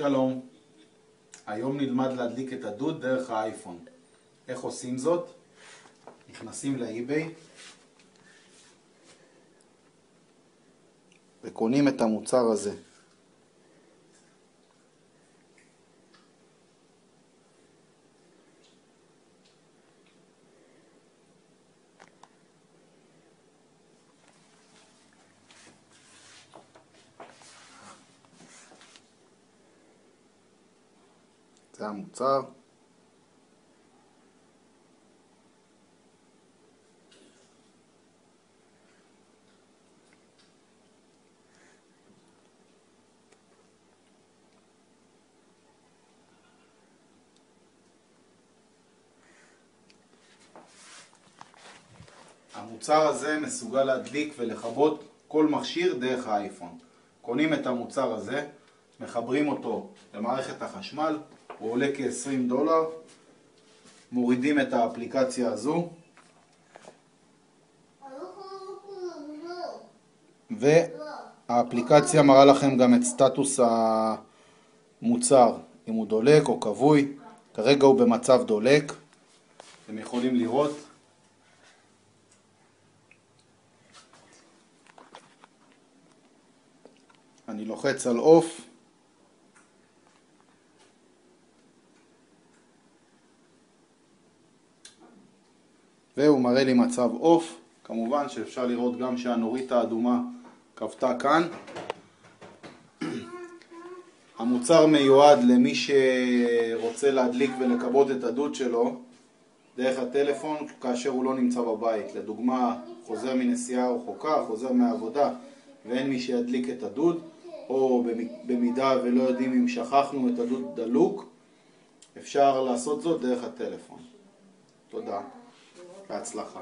שלום, היום נלמד להדליק את הדוד דרך האייפון. איך עושים זאת? נכנסים לאי-ביי וקונים את המוצר הזה. זה המוצר. המוצר הזה מסוגל להדליק ולכבות כל מכשיר דרך האייפון. קונים את המוצר הזה, מחברים אותו למערכת החשמל, הוא עולה כ-$20, מורידים את האפליקציה הזו והאפליקציה מראה לכם גם את סטטוס המוצר, אם הוא דולק או כבוי. כרגע הוא במצב דולק, אתם יכולים לראות. אני לוחץ על אוף והוא מראה לי מצב אוף. כמובן שאפשר לראות גם שהנורית האדומה כבתה כאן. המוצר מיועד למי שרוצה להדליק ולכבות את הדוד שלו דרך הטלפון כאשר הוא לא נמצא בבית. לדוגמה, חוזר מנסיעה רחוקה, חוזר מהעבודה ואין מי שידליק את הדוד, או במידה ולא יודעים אם שכחנו את הדוד דלוק, אפשר לעשות זאת דרך הטלפון. תודה, בהצלחה.